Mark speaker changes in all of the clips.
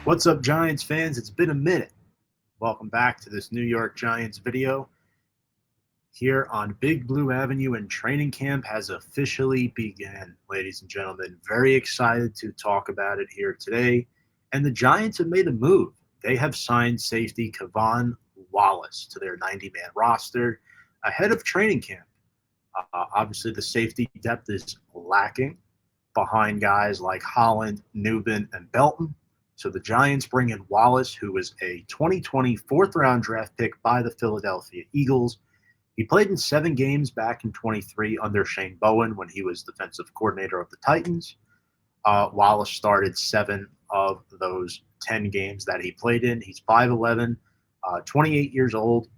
Speaker 1: What's up, Giants fans? It's been a minute. Welcome back to this New York Giants video here on Big Blue Avenue, and training camp has officially begun, ladies and gentlemen. Very excited to talk about it here today. And the Giants have made a move. They have signed safety K'Von Wallace to their 90-man roster ahead of training camp. Obviously, the safety depth is lacking behind guys like Holland, Newbin, and Belton. So the Giants bring in Wallace, who was a 2020 fourth-round draft pick by the Philadelphia Eagles. He played in 7 games back in 23 under Shane Bowen when he was defensive coordinator of the Titans. Wallace started 7 of those 10 games that he played in. He's 5'11", 28 years old,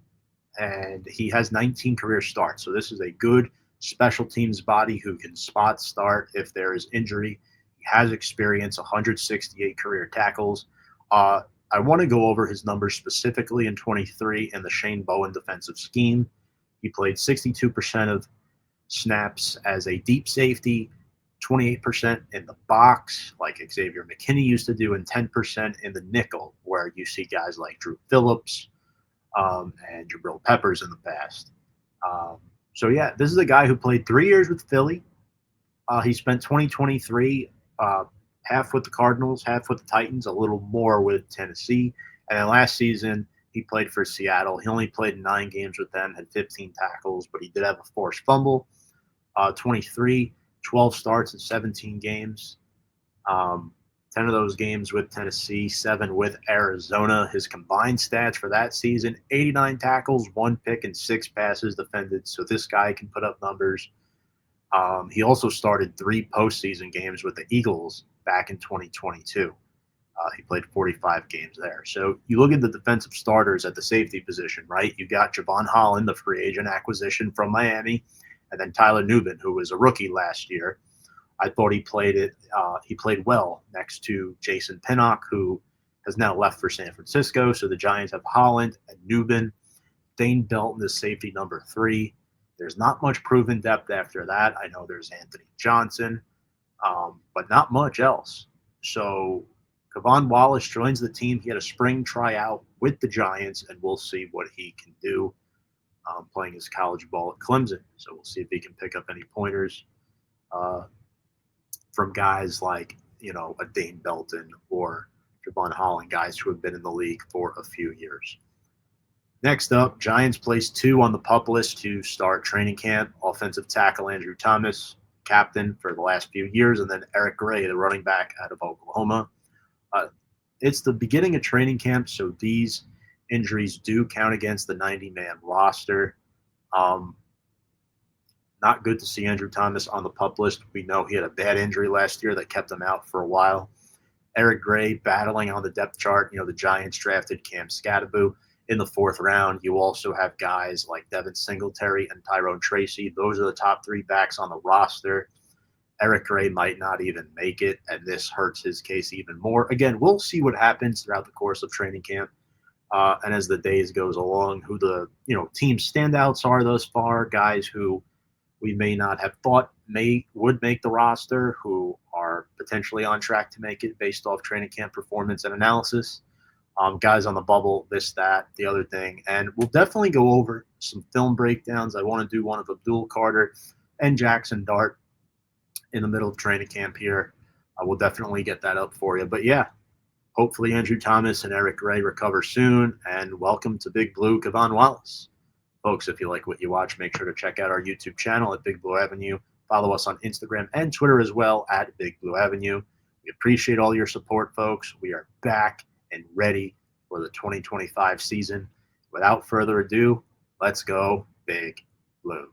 Speaker 1: and he has 19 career starts. So this is a good special teams body who can spot start if there is injury. He has experience, 168 career tackles. I want to go over his numbers specifically in 23 in the Shane Bowen defensive scheme. He played 62% of snaps as a deep safety, 28% in the box, like Xavier McKinney used to do, and 10% in the nickel, where you see guys like Drew Phillips and Jabril Peppers in the past. So, yeah, this is a guy who played 3 years with Philly. He spent 2023 half with the Cardinals, half with the Titans, a little more with Tennessee. And then last season, he played for Seattle. He only played 9 games with them, had 15 tackles, but he did have a forced fumble. 23, 12 starts in 17 games. 10 of those games with Tennessee, 7 with Arizona. His combined stats for that season, 89 tackles, 1 pick, and 6 passes defended. So this guy can put up numbers. He also started 3 postseason games with the Eagles back in 2022. He played 45 games there. So you look at the defensive starters at the safety position, right? You got Javon Holland, the free agent acquisition from Miami, and then Tyler Newbin, who was a rookie last year. I thought he played well next to Jason Pinnock, who has now left for San Francisco. So the Giants have Holland and Newbin. Dane Belton is safety number 3. There's not much proven depth after that. I know there's Anthony Johnson, but not much else. So K'Von Wallace joins the team. He had a spring tryout with the Giants, and we'll see what he can do playing his college ball at Clemson. So we'll see if he can pick up any pointers from guys like, a Dane Belton or Javon Holland, guys who have been in the league for a few years. Next up, Giants placed 2 on the PUP list to start training camp. Offensive tackle Andrew Thomas, captain for the last few years, and then Eric Gray, the running back out of Oklahoma. It's the beginning of training camp, so these injuries do count against the 90-man roster. Not good to see Andrew Thomas on the PUP list. We know he had a bad injury last year that kept him out for a while. Eric Gray battling on the depth chart. The Giants drafted Cam Skattebo in the 4th round. You also have guys like Devin Singletary and Tyrone Tracy. Those are the top 3 backs on the roster. Eric Gray might not even make it, and this hurts his case even more. Again, we'll see what happens throughout the course of training camp and as the days goes along, who the team standouts are thus far, guys who we may not have thought would make the roster, who are potentially on track to make it based off training camp performance and analysis. Guys on the bubble, this, that, the other thing. And we'll definitely go over some film breakdowns. I want to do one of Abdul Carter and Jackson Dart in the middle of training camp here. I will definitely get that up for you. But, yeah, hopefully Andrew Thomas and Eric Gray recover soon. And welcome to Big Blue K'Von Wallace. Folks, if you like what you watch, make sure to check out our YouTube channel at Big Blue Avenue. Follow us on Instagram and Twitter as well at Big Blue Avenue. We appreciate all your support, folks. We are back and ready for the 2025 season. Without further ado, let's go Big Blue.